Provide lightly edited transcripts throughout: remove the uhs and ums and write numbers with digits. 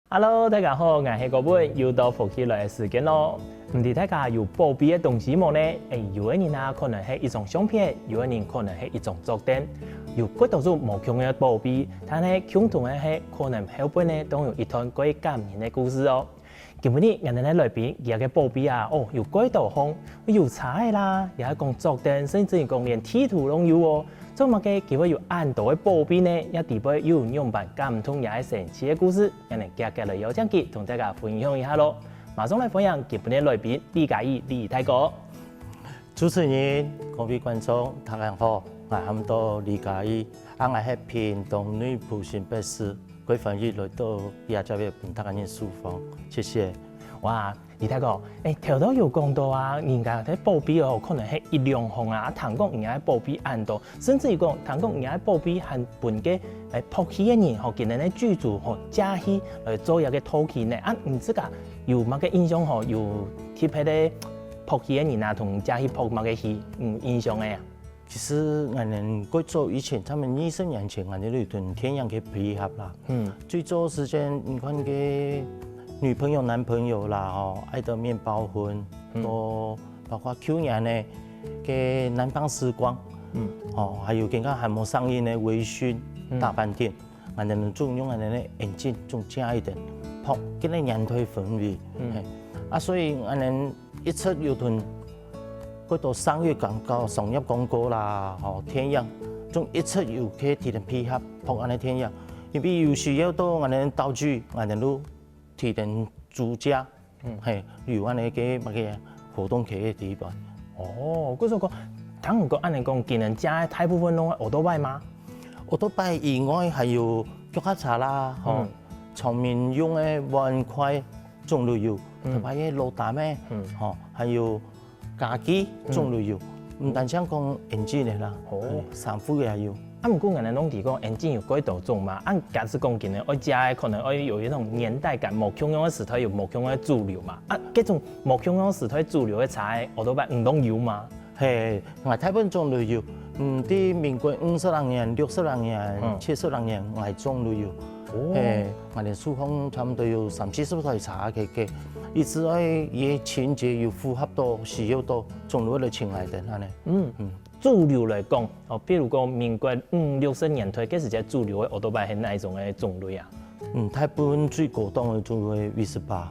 Hello， 大家好，我係個本又到福氣來的時間咯。唔知大家有寶貝的東西冇呢？有的人啊，可能係一種相片，有的人可能係一種作品，有幾多種無窮的寶貝，但係共同的係可能後邊呢都有一段幾感人的故事哦。今日我哋喺裏邊有個寶貝啊，有幾多項，有彩啦，又係講作品，甚至講連地圖都有哦。做乜嘅叫有按度嘅寶貝呢？一地杯有用版感通也係神奇嘅故事，我哋夾夾嚟有獎機同大家分享一下咯。馬上來分享今日嘅來賓李嘉義李大哥。主持人、各位觀眾，大家好，我係到李嘉義，我係屏東女僕新北市規範局來到亞洲嘅本大家人書房，謝謝。哇，李大哥，頭都有講到啊，人家啲寶貝哦，可能係一兩項啊，談講人家寶貝按度，甚至於講談講人家寶貝係本嘅撲起嘅人，學見人哋劇組學加戲來做一個討戲呢。啊，唔知㗎有乜嘅印象嗬？有貼喺啲撲起嘅人啊，同加戲撲乜嘅戲，印象嘅啊？其實我哋最早以前，他們20年前，我哋都同天陽嘅配合啦。最早時間，你看嘅。女朋友、男朋友啦，哦，愛的麵包魂，包括去年呢嘅南方時光，還有更加還沒上映的微醺大飯店，我哋仲用我哋嘅眼鏡仲加一點，撲跟啲人推氛圍，所以我哋一出又同嗰度商業廣告、商業廣告啦，天陽，仲一出又可以提點配合，撲我哋天陽，因為有需要到我哋道具，我哋都。提點主家，例如我哋嘅乜嘢活動企嘅地方。哦，嗰種講，等唔過按你講，見人家大部分攏係奧多拜嗎？奧多拜以外，還有腳踏車啦，長面用嘅碗筷種都有，同埋嘅羅達咩，還有家機種都有，唔單止講眼鏡嘅啦，衫褲嘅也有。唔過人哋攏提講眼鏡有幾多種嘛？按假使講見咧，我家可能有一種年代感，無共樣嘅時代有無共樣嘅主流嘛。嗰種無共樣時代主流嘅菜，我都擺唔當有嘛。係，我大部分種都有，啲民國50年、60年、70年，我種都有。我哋書房差唔多有30-40台茶嘅，一直嘢情節要符合到需要到，種落嚟請來的安尼。主流來講，比如講民國50-60年代，嗰時隻主流嘅奧多拜係哪一種嘅種類啊？大部分最高檔嘅種類V18。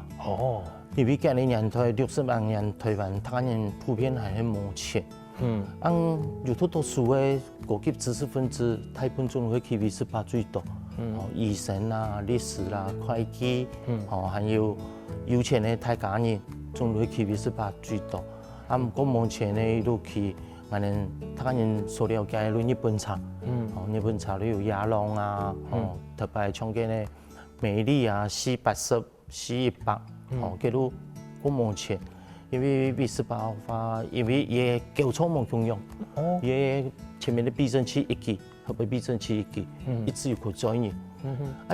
因為嗰啲年代60年台灣台灣人普遍係冇錢。有好多讀書嘅高級知識分子，大部分種類去V18最多。醫生啦、律師啦、會計，還有有錢嘅大家人，種類去V18最多。唔過目前呢都去。我哋台灣人所了解的日本茶，日本茶都有亞龍啊，特別像嘅呢美麗啊、480、418，嗰都好目前，因為V18話，因為也舊廠冇共用，也前面的避震器一記，後邊避震器一記，一直有個載入，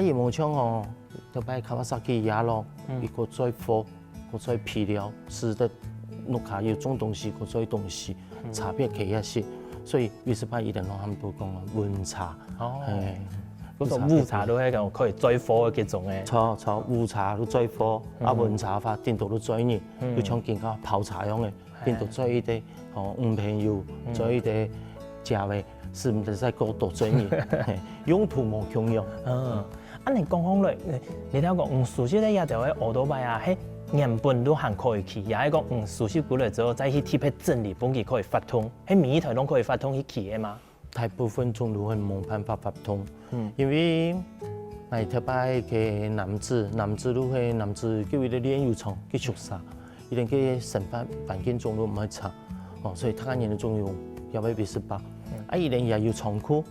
也冇像哦，特別卡瓦薩基亞龍，一個載貨，個載皮料，使得碌卡有種東西，個載東西。差別企一些，所以V18一定攞很多講啊，溫茶，嗰種烏茶都係可以載貨嘅幾種嘅。錯，烏茶都載貨，溫茶法電度都載熱，要像更加泡茶樣嘅，電度載一啲，唔平要載一啲價位，是唔係在高度載熱，用途冇共用。你講開嚟，你睇下講，熟悉咧也就係奧多拜啊，原本都還可以去，也係講熟悉過來之後，再去貼喺真理本期可以發通，喺每一台都可以發通去企嘅嘛。大部分種都係冇辦法發通，因為係特別嘅男子都係男子叫佢哋練油廠去出沙，一定嘅生活環境種都唔係差，所以台灣人仲用有位V18，一定也要倉庫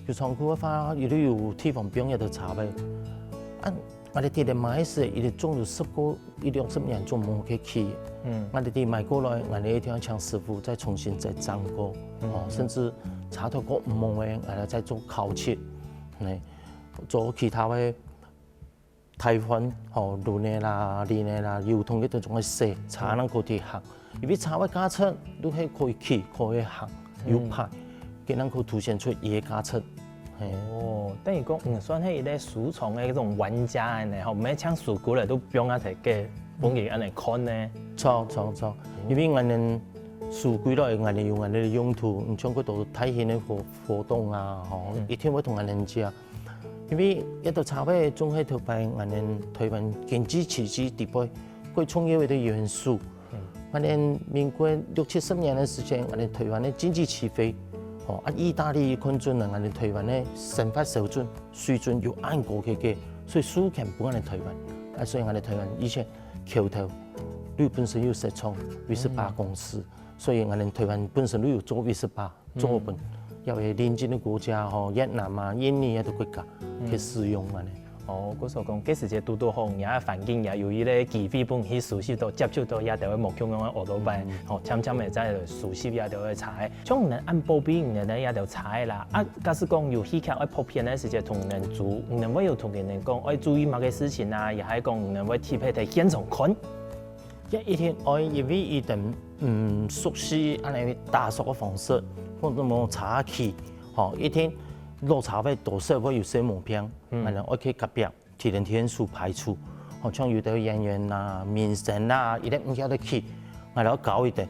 嘅話，亦都有地方表有得查嘅。我哋啲嚟買時，伊哋種咗10-20年種冇去起。我哋啲買過來，我哋一定要請師傅再重新再長過，甚至查到個唔冇嘅，我哋再做烤切，做其他嘅台灣、路內啦、里內啦，油桶嗰度仲係寫查能嗰啲行，因為查嘅價錢都係可以起可以行，有牌，佢能夠凸顯出嘢價錢。哦，等於講算係一個書蟲的嗰種玩家呢，吼，唔係搶書過來都不用啊，提嘅本嘢安尼看呢。錯，因為我哋書歸來，我哋有我哋嘅用途，唔像嗰度體驗嘅活動啊，吼，一天會同人哋講。因為一到茶會總係頭擺我哋台灣經濟奇蹟地位，佢創業的元素。我哋民國60-70年的時間，我哋台灣的經濟起飛。哦，意大利看準了我哋台灣的生活水準有按過嘅，所以書權不我哋台灣。所以我哋台灣以前橋頭，你本身有設廠，28公司，所以我哋台灣本身都有做28做本，又係鄰近的國家，越南啊、印尼啊啲國家去使用我哋。哦，嗰時候講，嗰時節拄好，也環境也有伊個機會本去熟悉到接觸到也條個目標講學到擺，吼，漸漸的在熟悉也條個茶的。像人按保庇人咧也條茶啦，假使講有戲劇愛拍片的時節，同人做，人會有同人講愛注意某個事情啊，也係講人會貼喺睇現場看。一天我因為伊等熟悉安尼打掃的方式，或者冇茶器，吼，一天。落茶位多少會有些毛病，我可以隔壁提點數排除，好像有啲演員啊、明星啊，伊啲唔曉得去，我嚟搞一點，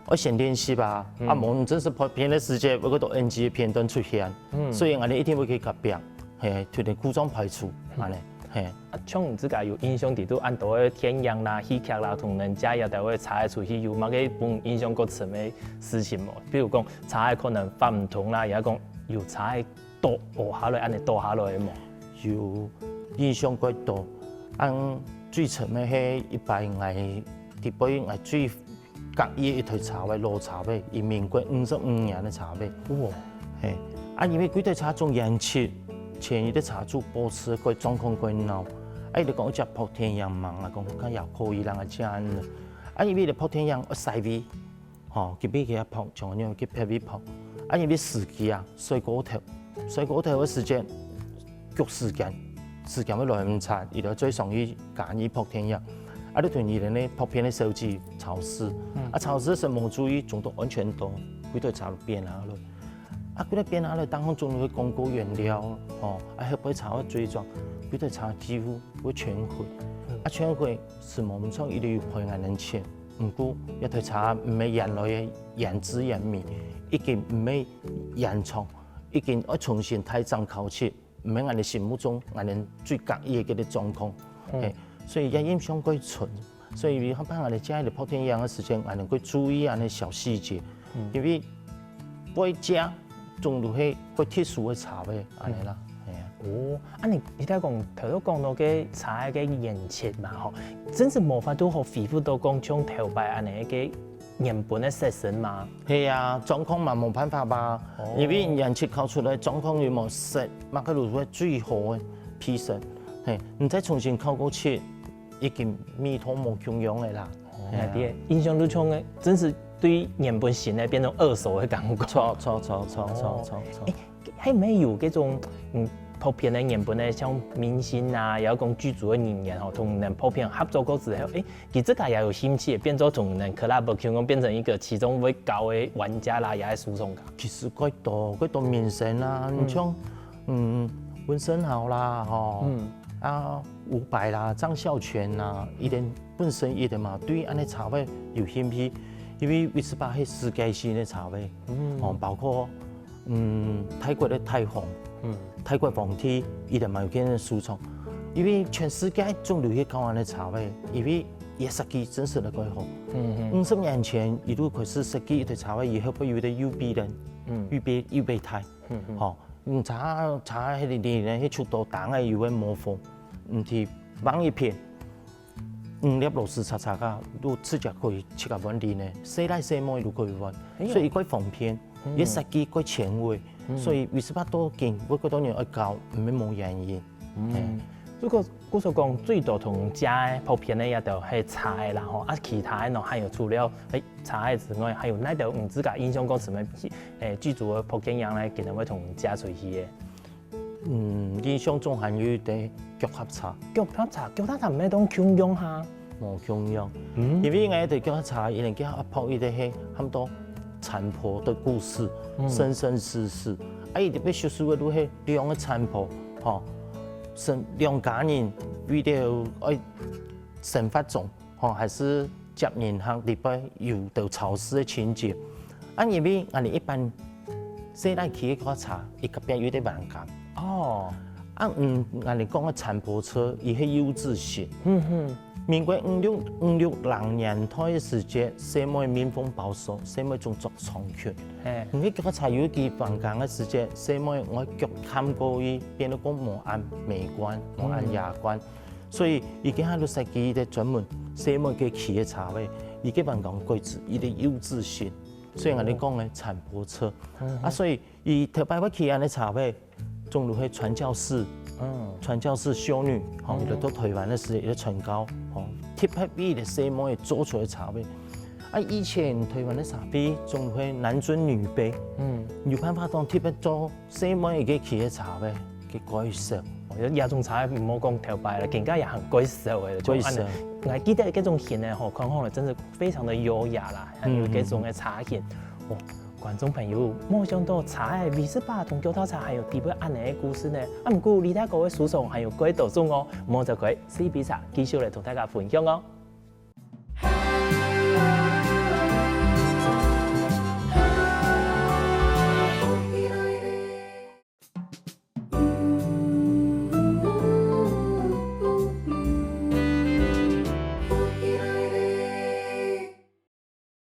我先練習吧。冇真是拍片的時間，我嗰度 NG 的片段出現，所以我哋一定會去隔壁，係提點古裝排除，安尼係。像唔自家有印象啲都按到嘅天陽啦、戲劇啦，同人家也就會查出去有某個本印象過深嘅事情冇，比如講查可能發唔同啦，也講。有茶多學下來，安尼多下來嘅冇？有印象幾多？按最出名係一擺我地杯我最隔意一台茶位老茶位，以民國55年的茶位。哇！係，因為幾台茶種延期，前一啲茶主保持個狀況幾孬。你講一隻泡天陽嘛，我講佢也可以讓我食呢。因為你泡天陽我曬味，吼，佢俾佢一泡，像樣佢撇味泡。因為時機啊，水果頭嘅時間，時間會來唔長，而家最常於揀以泡天陽。你同伊咧泡片嘅手機潮濕，潮濕時冇注意，仲都安全度，佢都茶變下來。佢哋變下來，當中仲會廣告原料，喝杯茶嘅追蹤，佢哋茶幾乎會全毀。全毀是冇唔錯，一定要賠人哋錢。唔過一台茶唔係人來嘅原汁原味。已經唔係隱藏，已經要重新提振口氣，唔係我哋心目中我哋最隔意嘅啲狀況。所以也影響佢純，所以你看我哋家喺度泡天陽嘅時間，我哋會注意啊啲小細節，因為每家種都係個特殊嘅茶味，安尼啦。哦，你睇講頭都講到嘅茶嘅顏色嘛，吼，真是無法度好恢復到講像頭擺安尼嘅。原本的色身嘛，係啊，狀況嘛冇辦法吧，因為人設考出來狀況又冇色，馬克路會最好嘅批色，你再重新考過去，已經味道冇同樣嘅啦。啲印象都像嘅，真是對原本型嘅變成二手嘅感覺。錯。係咪有嗰種拍片嘅原本咧，像明星啊，有講劇組嘅人員吼，同人拍片合作過之後，佢自家也有興趣，變做同人 collab， 講變成一個其中會高嘅玩家啦，也係輸送噶。其實幾多明星啊，你像溫昇豪啦，伍佰啦、張孝全啦，伊哋本身伊哋嘛對安尼茶位有興趣，因為28係世界性嘅茶位，包括泰國嘅泰皇。泰國皇帝伊哋嘛有見輸出，因為全世界總流去搞安尼茶位，因為伊設計真實得幾好。50年前伊都開始設計一台茶位，以後會有啲優別人，預備台，茶迄個年迄出道當嘅有個模仿，唔係網一片，5粒螺絲叉叉噶，都直接可以7個碗裡呢，洗來洗去都可以玩，所以佢方便，伊設計佢前衛。所以28多件，我覺得你愛搞唔係冇原因。如果我所講最多同家嘅泡片咧，也就係茶嘅啦吼，其他嘅喏，還有除了茶嘅之外，還有哪條唔自家印象講什麼劇組嘅泡片樣咧，其實會同家出去嘅。印象中還有啲腳踏茶。腳踏茶唔係當共用下？冇共用，因為我哋腳踏茶，伊哋叫泡伊哋係很多殘破的故事，生生世世，伊特別小數的都係兩個產婆，吼，是兩家人為了愛生活中，吼，還是接人客特別有到超市的情節。因為我哋一般洗來去嗰茶，伊個邊有啲敏感。哦。我哋講嘅產婆車，伊係優質型。民國56年代嘅時節，社會民風保守，社會種族猖獗。你嗰個茶有幾反感嘅時節，社會我腳看過伊，變到講無按美觀，無按雅觀，所以已經喺度設計啲專門社會嘅企業茶位，已經反講貴質，伊啲優質性。所以我哋講嘅產婆車，所以伊特別要企業嘅茶位，種落去傳教士。傳教士修女，吼，伊就到台灣的時候，伊就傳教，吼，特別為啲社會做出來茶位。以前台灣的茶杯總會男尊女卑，有辦法當特別做社會嘅企業茶位嘅改善。亞種茶唔好講頭擺啦，更加也很改善嘅。改善。我記得嗰種型咧，吼，看看真係非常的優雅啦，還有嗰種嘅茶型。觀眾朋友，冇想到茶嘅28同腳踏茶還有特別安尼嘅故事呢。唔過李大哥嘅書上還有幾道種哦，冇就佢4杯茶繼續嚟同大家分享哦。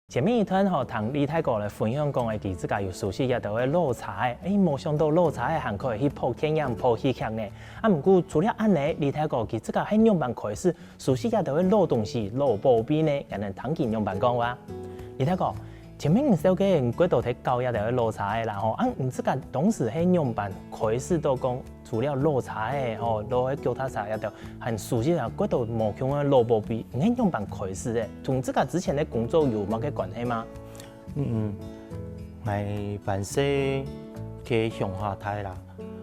前面一段吼，同李大哥來分享講，佢自家有熟悉一道嘅老茶嘅，冇想到老茶嘅還可以去泡天然、泡戲劇呢。唔過除了安尼，李大哥佢自家喺樣板開始熟悉一道嘅老東西、老寶貝呢，人哋聽見樣板講話。李大哥，前面唔少嘅人嗰度睇教一道嘅老茶嘅啦，吼，唔自家當時喺樣板開始都講，除了老茶嘅，吼，老嘅腳踏茶一道，很熟悉啊，嗰度冇講嘅老寶貝，喺樣板開始嘅，同自家之前嘅工作有乜嘅關係嗎？我辦事嘅鄉下台啦，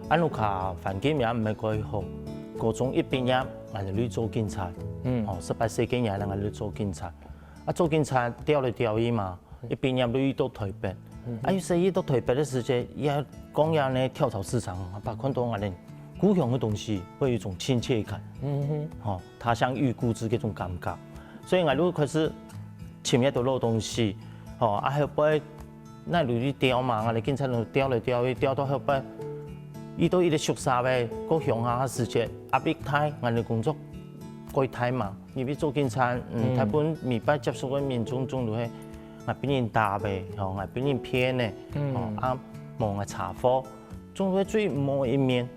安路卡環境也唔係幾好，高中一畢業我就去做警察，18歲嘅人我去做警察，做警察調來調去嘛，一畢業就去到台北，有時去到台北嘅時節，也講嘢呢跳蚤市場，把看到我哋故鄉嘅東西會有一種親切感，他鄉遇故知嗰種感覺，所以我就開始尋一道老東西。後尾那路去調嘛，我哋警察就調來調去，調到後尾遇到一個熟悉嘅個鄉下時節，壓力大，我哋工作過大嘛，因為做警察，大部分未必接觸嘅民眾總係我俾人打嘅，我俾人騙嘅，冇我查貨，總係最唔好一面，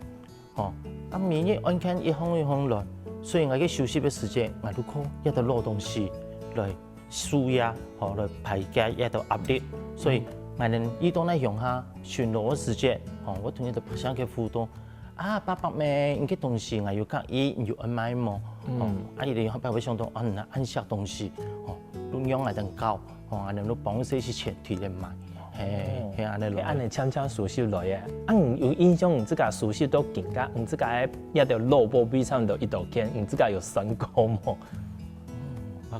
面一案件一項來，所以我嘅休息嘅時節，我都靠一道老東西來舒壓，來排解一道壓力，所以我哋遇到那鄉下巡邏嘅時節，我同一啲學生嘅互動，伯伯咩，呢啲東西我要介意，要安買麼？伊哋後邊會想到安些東西，都讓我哋教，我哋都幫些錢提嚟買，係安尼咯。安尼悄悄熟悉來嘅，有印象，你自家熟悉到更加，你自家一條老寶貝差唔多一道片，你自家有成功麼？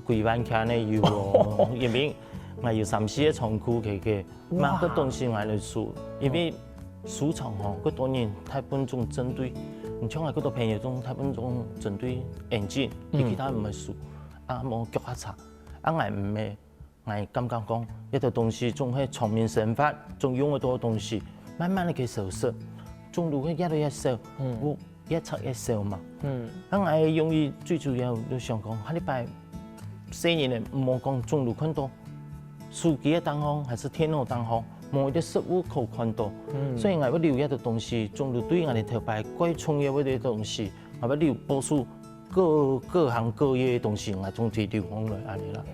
幾萬塊呢有哦，因為我有3-4個倉庫嘅，買個東西我嚟數，因為市場嗰多年大部分種針對，唔像我嗰度朋友種大部分種針對眼鏡，其他唔係數，冇腳下茶，我唔係，我感覺講一道東西總係從面生發，仲用好多東西，慢慢地去熟悉，種落去一路一熟，我一拆一熟嘛，我用於最主要就想講，下禮拜。4年嚟冇講中路看到，書記嘅檔行還是天路檔行，冇啲實物可看到，所以我要留一啲東西，中路對我哋頭擺該創業嗰啲東西，我要留保守各行各業嘅東西，我總係留放落嚟啦。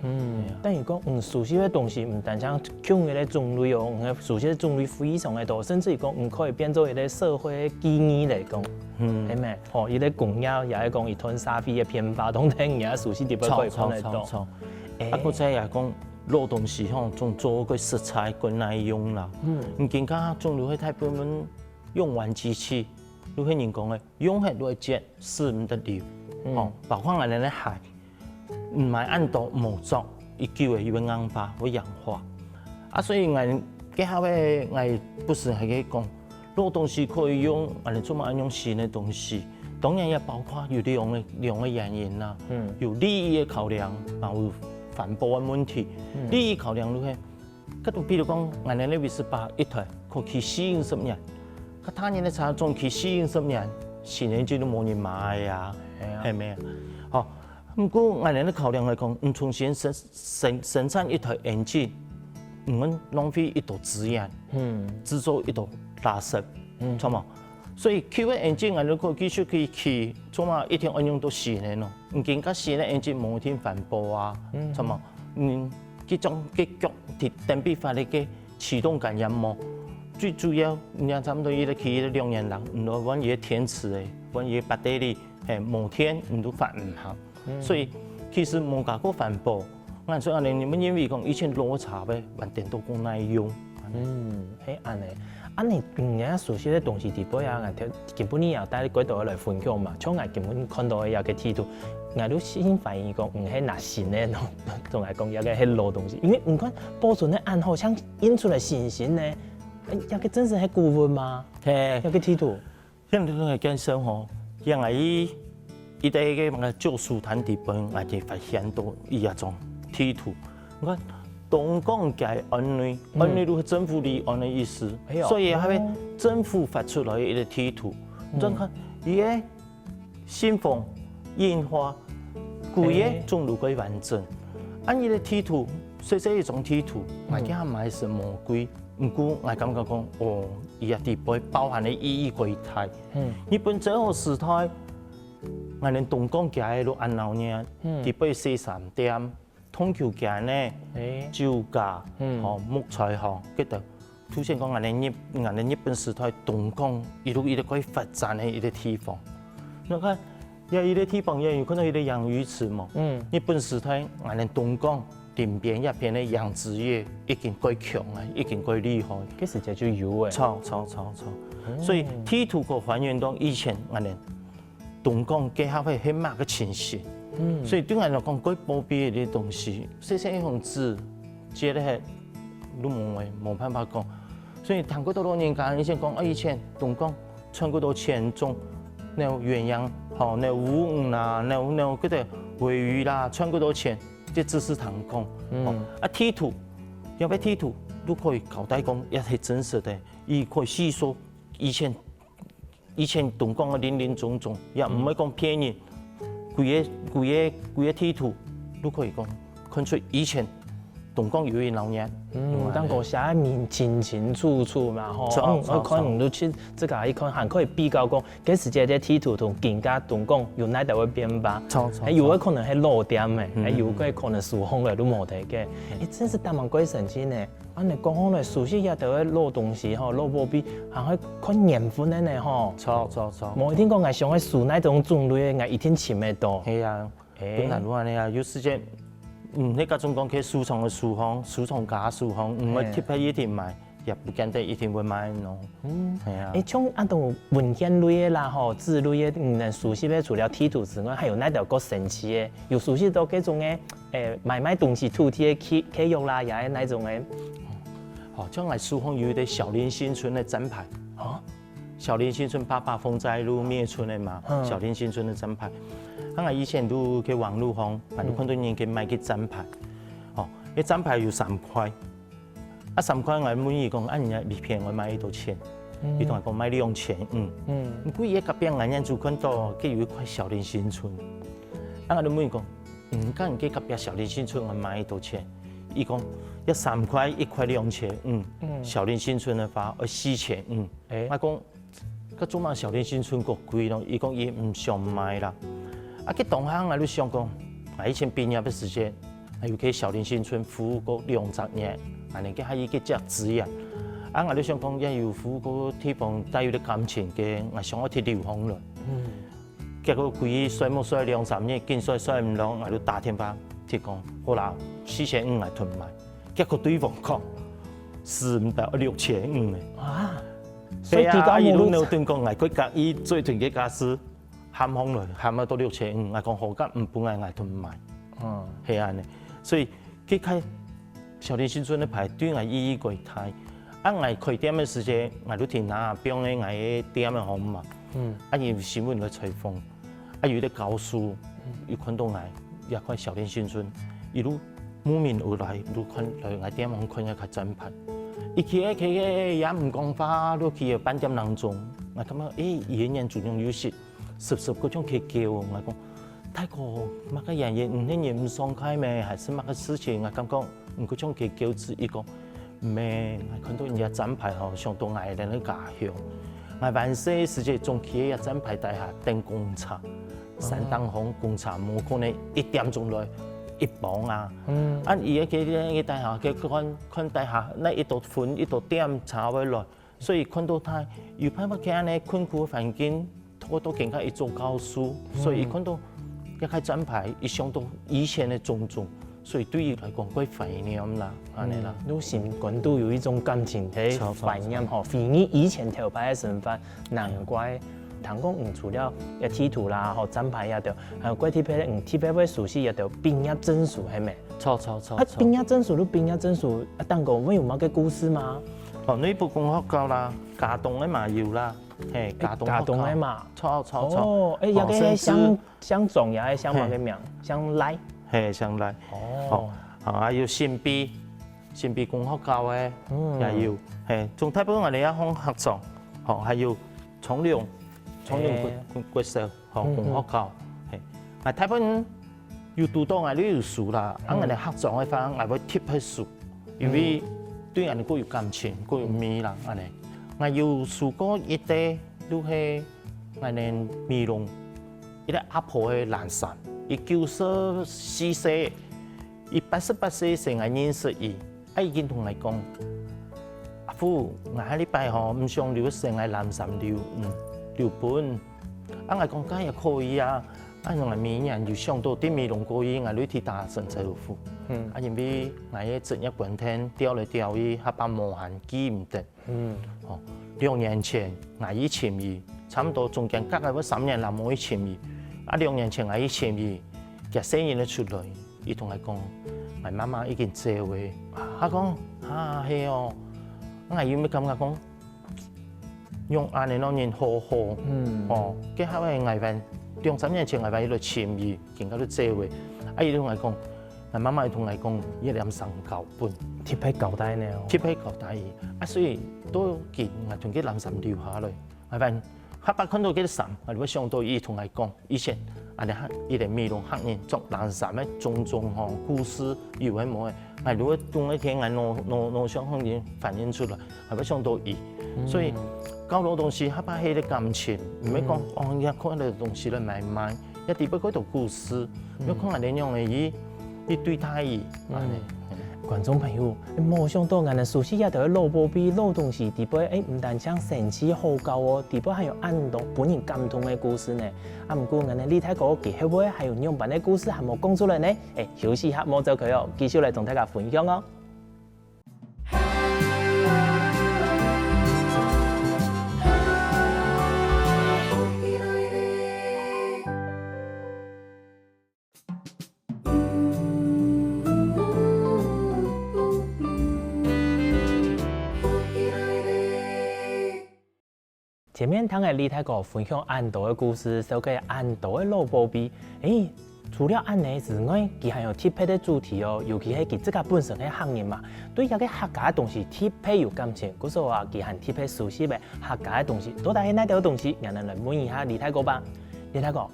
等於講，熟悉嘅東西唔單止強嘅種類哦，熟悉嘅種類非常嘅多，甚至於講可以變做一個社會嘅記憶嚟講。係咪？伊個工業也係講一團沙飛嘅片花，當聽而家熟悉啲不可以看得到。個再也講老東西，種做個食材個耐用啦。唔見家種落去大部分用完機器，如果人講嘅用係來接，是唔得了。包括我哋咧鞋，唔係按度磨作，一舊嘅會硬化會氧化。所以我結合嘅我不是係講。老東西可以用，做嘛用新的東西？當然也包括有兩個原因啦，有利益的考量，還有環保的問題。利益考量如何？比如講，我哋呢28一台可以40年，其他人的車仲可以40年，10年就都冇人買啊，係咪啊？好，不過我哋的考量來講，重新生產一台引擎，唔會浪費一道資源，製造一道垃圾，錯嘛？所以舊的引擎我哋可以繼續可以去，做嘛一天運用到10年咯，唔見個新的引擎冇一天環保啊，錯嘛？這種結局係電比法的個啟動感也冇，最主要你看差不多伊個去2年啦，唔多阮伊個電池誒，阮伊個 battery 係冇天唔都發唔行，所以其實冇搞過環保。我所以你們認為講以前老茶唄，還電都講耐用。係安尼。你人熟悉的東西地步呀，基本你也帶你軌道來分享嘛。像我根本看到的有個梯度，我都先反應講，係拿新的喏，同來講有個係老東西。因為唔看保存的暗號，像印出來新型的，有個真實係顧問嗎？係，有個梯度。像你個介紹吼，像我伊在個舊書攤地本，我就發現到伊一種梯度，你看。東港界安內，安內都係政府立案的意思，所以係政府發出來一個梯度。你看，伊個信封、印花、規個種路歸完整。按伊個梯度，雖說一種梯度，我家買是無貴，不過我感覺講，哦，伊個地位包含的意義貴大。日本最後時代，我哋東港界都安老呢，地位43點。通橋街呢，酒家、木材行，嗰度凸顯講我哋日本時代東港一路可以發展的一個地方。你看，有一個地方也有可能一個養魚池嘛。日本時代我哋東港林邊一片的養殖業已經夠強啊，已經夠厲害。嗰時就有誒。超。所以梯度個還原到以前我哋東港結合係乜個情形。所以對我來講，佢保庇的東西，細細一項字，接得係都冇辦法講。所以談過多年間，以前講以前東港穿過到錢種，那鴛鴦，好那烏魚啦，那嗰啲鮪魚啦，穿過到錢，這只是談講。梯度，因為梯度都可以交代講，也係真實的，伊可以細說以前東港嘅林林總總，也唔會講騙人。規個梯度都可以講看出以前東港有一老年，當個寫面清清楚楚嘛吼，我可能都去這個一看，還可以比較講，幾時這個梯度同近家東港有哪條會變吧？還有可能係老店嘅，還有個可能疏風嘅都冇得嘅，真是大蠻鬼神奇呢！按你講好咧，熟悉一條嘅老東西吼，老保庇，還可以看年份嘅呢吼。冇一天講我想去數那種種類，我一天請得到。係啊，當然話你啊，有時間，你家種講去收藏嘅書行，收藏家書行，唔會貼喺一天買，也不見得一定會買咯。係啊。像啊種文獻類嘅啦吼，字類嘅，能熟悉嘅除了梯度之外，還有那條個神奇嘅，有熟悉到嗰種嘅買東西土地嘅契約啦，也係那種嘅。將來書行有一個小林新村的站牌，小林新村88風災路滅村的嘛，小林新村的站牌，我以前都去網路行，反正很多人去買個站牌，一站牌有3塊，3塊我每一講按人家禮片我買多少錢，伊同我講買2000，不過伊隔壁人家就看到佢有一塊小林新村，我都每講，咁人家隔壁小林新村我買多少錢？伊講要3塊，1塊2000，小林新村的話要4000，我講，佢做乜小林新村個貴咯？伊講伊唔想買啦。去同行我都想講，以前畢業的時間，又去小林新村服務過20年，人家還有個隻資源，我都想講，也有服務過地方帶有啲感情嘅，我想我去流行了。結果佢衰冇衰2-3年，見衰唔落，我都打電話。講好啦，4500來囤買，結果對方講4500、6500啊！所以阿姨都冇斷講，我佢隔伊最團嘅家私喊紅來，喊到6500，我講好家唔本我囤買，係啊呢，所以佢開小林新村的牌對我意義貴大，啊，我開店的時間，我都聽那邊的我店的號碼，啊，有新聞來採訪，啊，有啲教書，有看到我一塊少年新村，一路慕名而來，都看來我店門看一個展牌，一去也唔講話，都去飯店當中，我感覺演員主動有時嗰種去叫，我講大哥，乜個演員唔爽開咩？還是乜個事情？我感覺嗰種去叫自一個。咩？我看到人家展牌吼，上到愛人的家鄉。我萬歲時節仲企喺展牌底下等公車，三檔紅公車冇可能1點鐘來一幫啊。啊，伊個底下佢看底下那一道分一道點差位來，所以看到他有辦法去安尼困苦環境，我都更加一做教書，所以看到一個展牌，一想到以前的種種。所以對於來講，quite懷念啦，安尼啦。你心肝都有一種感情喺懷念吼，回憶以前頭牌嘅生活，難怪。通講除了貼圖啦，吼展牌也着，還有過貼牌，貼牌會熟悉也着畢業證書係咪？錯。啊，畢業證書，啊，當個我有冇個故事嗎？哦，你不講學校啦，家棟嘅嘛有啦，嘿，家棟嘅嘛。錯。哦，有個係相總也係相乜嘅名，相來。嘿，上來哦，還有新幣公學校誒，也有，嘿，從台北我哋一方合作，哦，還有重陽國小，哦，公學校，嘿，啊，台北有讀到我哋有書啦，啊，我哋合作嘅方，我會貼喺書，因為對人哋各有感情，各有味啦，安尼，我有書過一啲都係我哋美容，一個阿婆嘅南山。94歲，伊88歲時我認識伊，啊已經同我講，阿夫，我下禮拜吼唔想留成我南山留本，啊我講梗係可以啊，啊我明年就想到啲美容過醫，我去睇大神財富，啊因為我嘅職業觀天調來調去，下班無閒記唔得，哦2年前我以簽伊，差唔多中間隔咗3年啦冇去簽伊。啊2年前我以前伊，佢生意咧出來，伊同我講，我媽媽已經走位。佢講係哦，我有咩感覺講，用安尼兩年好，哦，佢後尾我份2-3年前我份伊來簽伊，更加都走位。啊伊同我講，我媽媽同我講，伊兩上舊本，貼喺舊底呢，貼喺舊底。啊所以都見我同佢南山留下來，我份。下擺看到幾多山，我哋會想到伊同我講，以前啊啲客，伊哋美容客人做南山嘅種種吼故事，有係冇嘅，係如果用一天我攞相方面反映出來，係會想到伊，所以交流東西下擺係啲感情，唔係講哦，一看到東西嚟買賣，一啲不嗰度故事，要看人哋用嘅伊對待伊，觀眾朋友，冇想到我哋熟悉一條老保庇老東西，底背唔但將神奇好高哦，底背還有按動本人感動嘅故事呢。啊，唔過我哋李太哥佢會唔會還有樣板嘅故事還冇講出來呢？休息下冇走佢哦，繼續來同大家分享哦。前面聽嘅李太哥分享安道嘅故事，所講安道嘅老保庇。除了安尼之外，佢還有貼牌嘅主題哦，尤其係佢自家本身嘅行業嘛，對一個客家嘅東西貼牌有感情。嗰時候啊，佢係貼牌熟悉嘅客家嘅東西，到底係哪條東西？讓人來問一下李太哥吧。李太哥，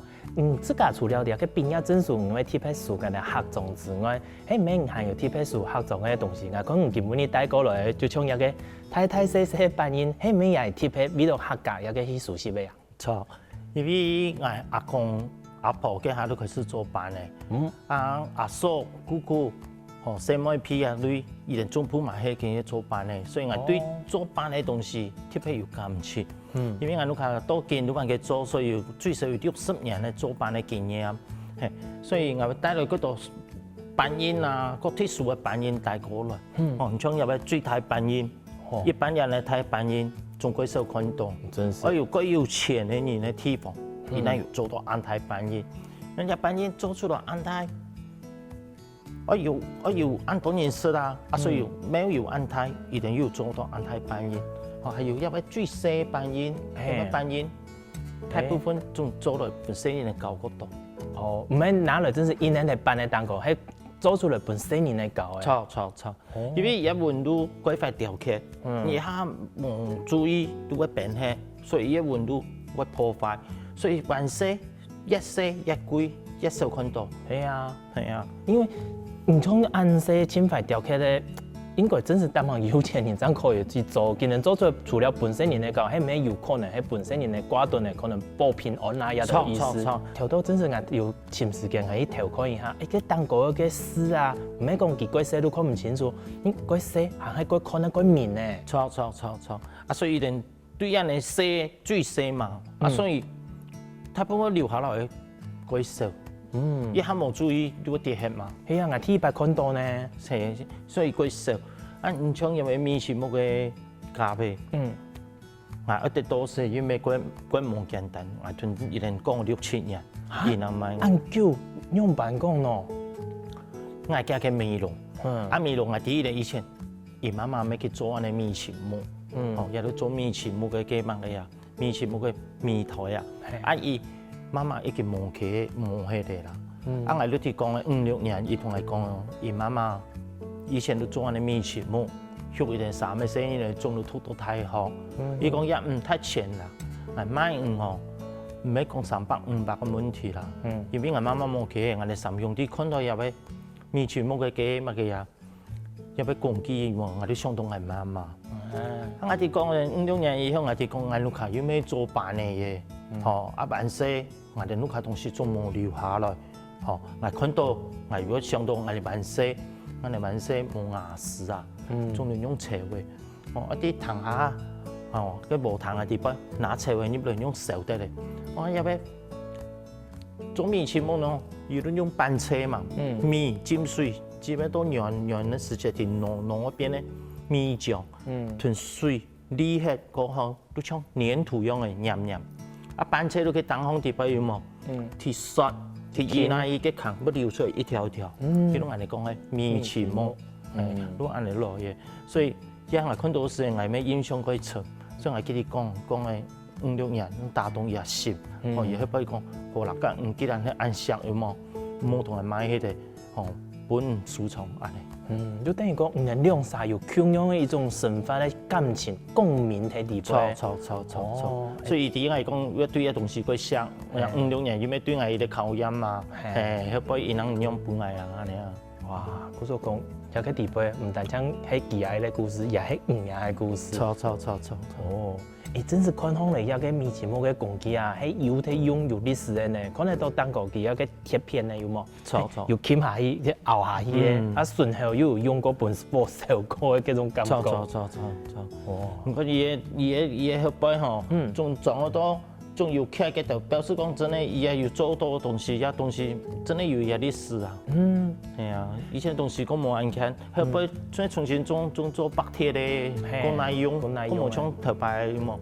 自家除了啲嘅畢業證書，因為貼牌書嘅客種之外，喺咩還有貼牌書客種嘅東西？我講基本你帶過來，就像一個太太細細扮演，喺咩也係貼牌，比到客家一個去熟悉嘅呀。錯，因為我阿公阿婆嘅下都開始做飯嘅，阿叔姑姑，細妹批啊，對以前中鋪買起嘅做飯嘅，所以我對做飯嘅東西貼牌有感情。因為我哋睇多見到人嘅做，所以最少有60年嘅做飯嘅經驗，所以我帶來嗰度扮演啊，個特殊嘅扮演帶過來。唔像入去最大扮演，一般人嚟睇扮演，仲幾少看到。我有個有錢嘅人嘅地方，而家要做到安泰扮演，人家扮演做出來安泰，有按多年式啦，所以沒有按胎，一定要做到按胎半音。還有一位最細半音，一位半音，大部分仲做來本身人搞嗰度。哦，唔係拿來真是一年嚟辦嘅蛋糕，係做出來本身人嚟搞嘅。錯，因為一溫度鬼快掉開，你下冇注意都會變黑，所以一溫度會破壞，所以辦事一細一貴一小看到。係啊，因為唔從按時盡快掉開咧。應該真是當幫有錢人才可以去做，佢能做出除了本身人嚟講，係咪有可能係本身人嚟掛斷嘅，可能保平安啊，也都意思。調到真是我有前時間係調看一下，個蛋糕個絲啊，唔係講幾鬼細都看唔清楚，你鬼細還係鬼看得鬼面呢。錯，所以一定對人嚟細最細嘛，所以他幫我留下來鬼少。一下冇注意都會跌黑嘛。係啊，我第一擺看到呢，所以佢少。唔像因為面前冇嘅咖啡，我一直都是因為佢冇簡單，我仲一年講6、7年，然後咪按叫用辦講咯。我家嘅美容，美容我第一年以前，伊媽媽咪去做安尼面前模，也都做面前模嘅幾萬個呀，面前模嘅面台啊，伊。媽媽已經磨起嚟啦。我哋講嘅5、6年，伊同我講，伊媽媽以前都做安尼面前模，學一點啥物生意嚟做到圖都太好。伊講也唔太錢啦，我買唔係講300、500個問題啦。因為我媽媽磨起，我哋三兄弟看到有位面前模嘅幾乜嘅呀，有位公雞喎，我哋相當係媽媽。我哋講嘅5、6年以後，我哋講我哋家有咩做辦嘅嘢。辦事，我哋碌下同事仲冇留下來。我看到我如果想到我哋辦事冇牙齒啊，仲要用車位。一啲糖下，個無糖嘅地方拿車位入嚟用手得嚟。我入邊做面前冇咯，要用板車嘛，米浸水，基本都讓嘅時間停攞嗰邊咧米醬，同水離開過後都像粘土樣嘅黏黏。板車都去當空地不有冇？鐵刷、鐵葉那一個坑不流出來一條條，佢都按你講係面前模，都按你落嘢，所以一我看到時係咩影響佢出，所以我記你講係5、6年打動也心，也去不講，好啦，咁既然係按上有冇同人買起嚟，本收藏安尼。就等於講5年兩曬有同樣嘅一種生發嘅感情共鳴喺地方。錯，所以點解講要對一東西佢想，5、6年要咩對我啲考驗啊，去俾伊能用本來啊安尼啊。哇，嗰種講有個地方唔單止係幾愛嘅故事，也係5年嘅故事。錯。真是看上嚟有個面前冇嘅公雞啊，係有睇用有歷史嘅呢，可能到當個雞有個貼片呢有冇？錯，又冚下去，即拗下去嘅，順後又用嗰本火燒過嘅嗰種感覺。錯。唔過嘢去擺嗬，仲撞得多，仲要開嘅就表示講真係，也要做多東西，東西真係有歷史啊。係啊，以前東西講冇人看，去擺再重新種做白鐵咧，講耐用，講冇像頭擺冇。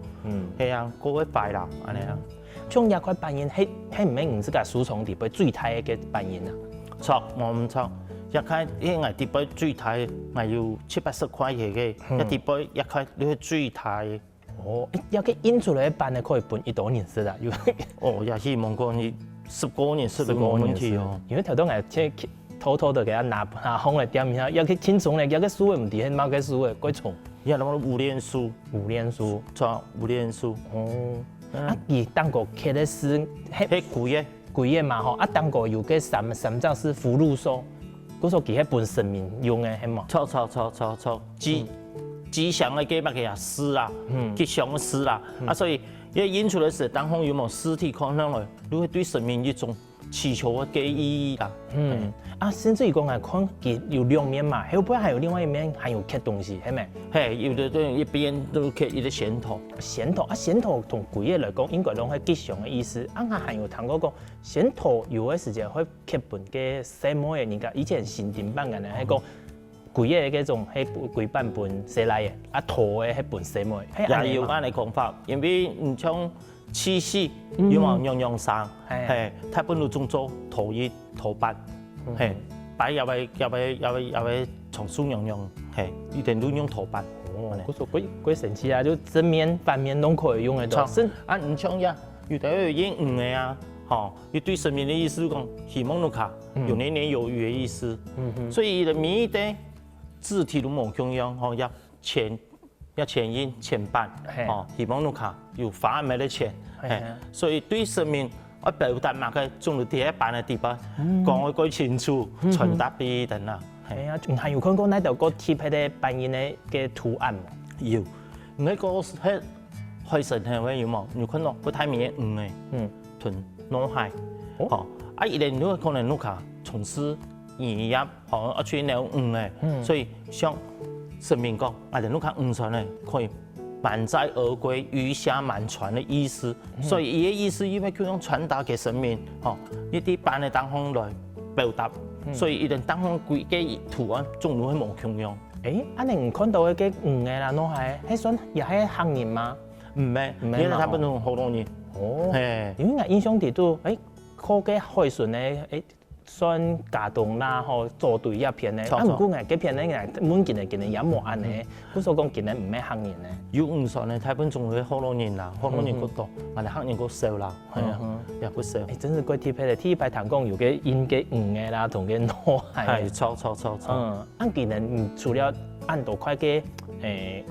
係啊，嗰個擺啦，安尼啊。像一塊扮演係唔係唔是個收藏地位最大嘅扮演啊？錯，我唔錯。一塊因為地位最大，我要7、80塊嘅，一地位一塊你去最大。有個印出來辦的可以辦1多年是啦。也希望講你10多年是個問題哦。因為頭先我即偷偷地給他拿空來點一下，要去輕鬆咧，要去書的唔係冇個書的貴重。要那麼5年書，5年書，錯5年書。而當個開的是係貴嘅嘛嗬，當個有個什麼是福祿壽，嗰時候佢係本神明用嘅係嘛？錯，吉祥的幾百個呀詩啦，吉祥的詩啦，所以一印出來時，當空有冇實體看上來，都會對神明一種祈求嘅意義啦。甚至於講係看佢有2面嘛，後邊還有另外一面，還有刻東西，係咪？係，有的一邊都刻一個仙頭。仙頭同鬼嘢來講，應該都係吉祥嘅意思。還有談過講仙頭有嘅時間會刻本嘅什麼嘅？人家以前新訂版嘅呢，係講。鬼嘢嗰種係鬼版本寫來嘅，圖嘅係本什麼？也有按你講法，因為唔像七夕有冇樣樣生，係，他本來種做圖1、圖8，係白也會從樹樣樣，係一定都用頭版。哦，我說鬼神奇啊，就正面反面都可以用得到。是啊，唔像呀，有啲有演魚的啊，吼，伊對生命的意思講，希望你卡有年年有餘的意思。所以伊的每一個字體都冇共樣，吼，要前音前半，吼，希望你卡有發音的前，所以對生命我表達嘛個，種到第一版的地方，講得夠清楚，傳達俾人啦。係啊，還有看過那條個貼喺啲扮演嘅圖案冇？有，那個係海神係會有冇？有看到個太面嘅，豚腦海，哦，啊，一年都可能都卡從事營業，哦，啊，處理了嘅，所以像神明講，啊，人都卡上咧，可以滿載而歸，餘下滿船的意思，所以伊嘅意思因為佢用傳達給神明，哦，呢啲扮嘅當方來表達。所以一定當方規個圖案，總會冇共樣。安尼唔看到嘅嘅啦，喏係，係算也係漢人嗎？唔係，因為他們用好多年。哦，因為我印象地都，靠嘅海巡咧，算架動啦，吼做對一片咧。啊，唔過嘅片咧，滿件嚟也冇安尼。佢所講件咧唔係漢人咧。有唔算咧，台灣仲會好多年啦，好多年嗰度，我哋漢人嗰少啦，係啊，又嗰少。真是鬼貼嘅，第一排談講有嘅因嘅嘅啦，同嘅腦海。係，錯。按件咧，除了按到塊嘅，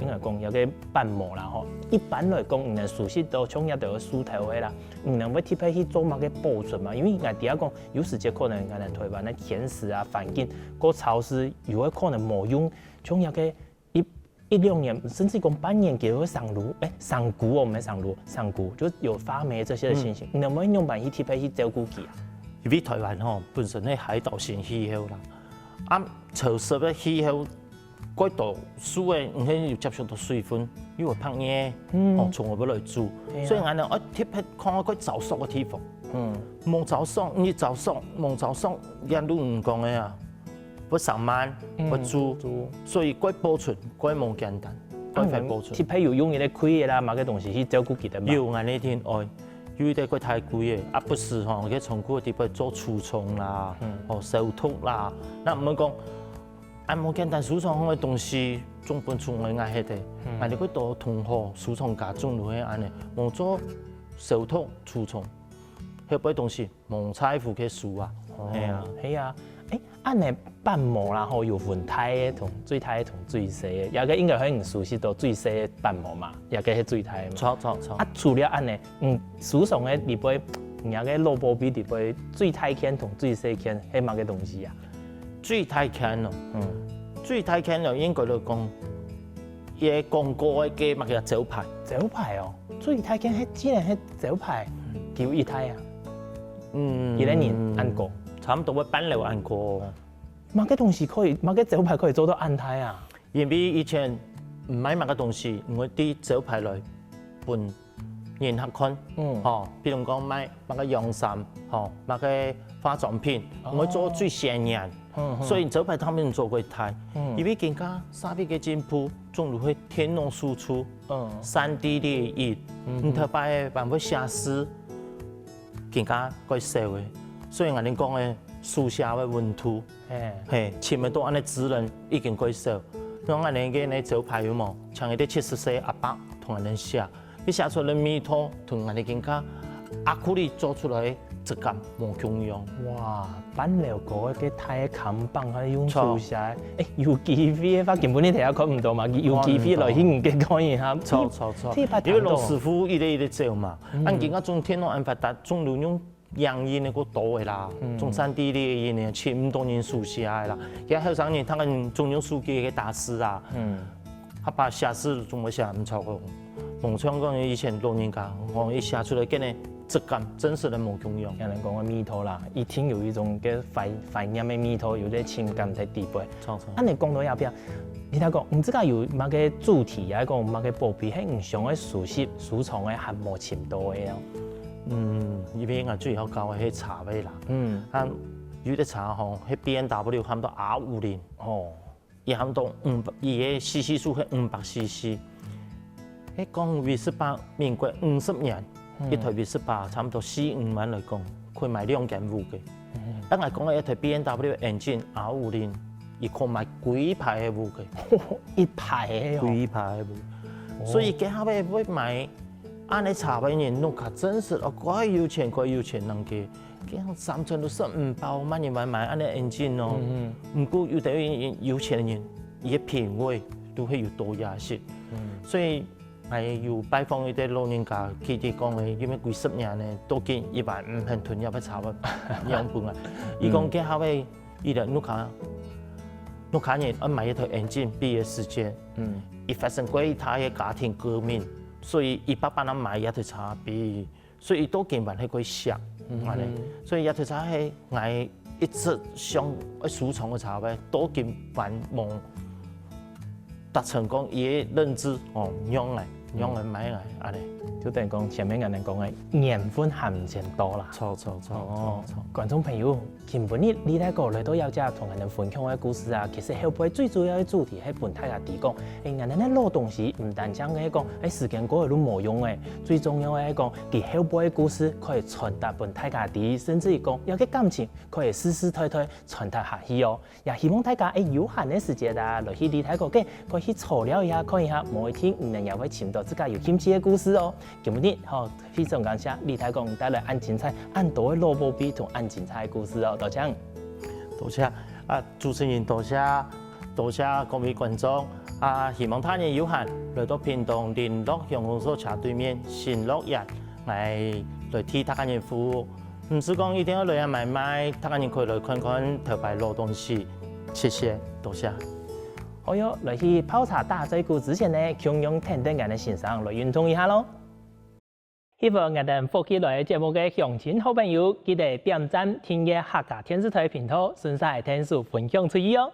應該講有嘅扮模啦，吼。一般來講，唔能熟悉到從一條梳頭嘅啦，唔能會貼喺去做乜嘅保存嘛？因為我哋講有時節可能可能台灣嘅天時啊、環境個潮濕，有可能冇用從一個一兩年，甚至講半年就會上爐，上古哦，唔係上爐，上古就有發霉這些的情形，你能唔能用辦法貼喺去照顧佢啊？因為台灣吼本身係海島型氣候啦，啊潮濕嘅氣候。嗰度樹誒，唔係要接觸到水分，因為拍嘢，從我嚟住，所以我哋一貼喺看嗰個早熟嘅地方，冇早熟，你早熟冇早熟，人都唔講嘅啊，不上班不住，所以該保存該冇簡單，該快保存。貼喺要用嘅啲貴嘅啦，買嘅東西去照顧佢哋嘛。要我呢天愛，因為啲佢太貴嘅，啊不是吼，佢從嗰個地方做除蟲啦，消毒啦，那唔好講。按冇簡單樹叢嘅東西，種本種嘅嗌係的，但係佢度同學樹叢家種落去安尼，冇做消毒除蟲，嗰啲東西冇採附嘅樹啊，係啊，按尼扮模啦，吼有分大嘅同最大嘅同最細嘅，有個應該可以熟悉到最細嘅扮模嘛，有個係最大嘅嘛。錯。啊，除了安尼，樹叢嘅裡邊，有個蘿蔔皮裡邊最大片同最細片係乜嘅東西啊？最大間咯，最大間就應該嚟講，嘢講過嘅乜嘢招牌？招牌哦，最大間係只係招牌，叫一台啊。一年按過，差唔多會搬嚟按過。乜嘅東西可以，乜嘅招牌可以做到按台啊？因為以前唔買乜嘅東西，我啲招牌嚟換迎合看，譬如講買乜嘅洋衫，乜嘅化妝品，我做最顯眼。所以招牌他們做過台，因為更加沙皮嘅進步，仲會去天龍輸出，3D 列印，唔特別辦法寫詩，更加改少嘅。所以我哋講嘅書寫嘅溫度，前面都按啲紙人已經改少。咁我哋嘅招牌有冇？像一啲70歲阿伯同人哋寫，你寫出嚟味道同人哋更加壓苦力做出來。質感冇共樣。哇！板料嗰個太砍棒喺用書寫，有機會發根本你睇下看唔到嘛，有機會來去唔嘅講一下。錯。因為老師傅一直做嘛，按而家種天龍按發達，種路用洋印嘅個多嘅啦，種3D列印嘅15多年書寫嘅啦，而家後生人睇緊種用書記嘅大師啊，他把寫詩仲會寫唔錯嘅，農村講以前老人家，我一寫出來嘅呢。質感真實的冇共樣，有人講嘅味道啦，一聽有一種嘅懷念嘅味道，有啲情感在底背。錯。按你講到入邊，你睇講，唔知家有乜嘅主題啊？講乜嘅布皮係唔想嘅熟悉樹叢嘅含冇深度嘅咯。因為我最後教嘅係茶味啦。有啲茶行喺 BMW 含到R50，也含到伊嘅 CC 數係500cc。喺講28民國50年。一台V18差唔多4-5萬嚟講，佢賣2件屋嘅。咱來講一台 BMW engine R50，伊可買幾排的武嘅，一排的哦，幾排的武，所以家下尾要買安尼茶嘅人，弄較真實哦，怪有錢人家，佢三寸都算唔包，萬人買安尼 engine 哦，唔過有啲有錢人，伊嘅品味都會有多樣性，所以。係要拜訪一啲老人家，佢哋講嘅，因為幾十年咧，都見150很囤入去炒啊，樣本啊。伊講家下尾，伊就努卡人要買一台 engine 畢業時間，伊發生過他嘅家庭革命，所以伊爸爸人買一台車俾，所以都見完係佢想，所以一台車係我一直想要收藏嘅車位，都見完夢達成講伊嘅認知哦，用來買來安尼，就等於講前面人講嘅緣分含錢多啦。錯。觀眾朋友，今晡日你睇過來到有只同人哋分享嘅故事啊，其實後背最主要嘅主題係本大家提講，人哋啲老東西唔單止係講喺時間過去都冇用嘅，最重要嘅係講佢後背嘅故事可以傳達本大家啲，甚至於講有啲感情可以世世代代傳達下去哦。也希望大家有閒嘅時間啊，來去你睇過嘅，可以去查了一下，看一下每一天唔能又會尋到自家有興趣嘅故事哦。今晡日好非常感謝李太公帶來按精彩、按多嘅蘿蔔皮同按精彩嘅故事哦，多謝。多謝啊，主持人多謝各位觀眾啊，希望他人有閒來到屏東聯絡鄉公所斜對面新樂園來替他人服務，唔是講一定要來啊買賣，他人可以來看看頭擺老東西，謝謝，多謝。好喲，來去泡茶打嘴鼓之前呢，強用聽聽人嘅欣賞來運動一下咯。希望我哋福氣來節目嘅鄉親好朋友，記得點讚訂閱客家電視台頻道，順勢聽數分享出去哦。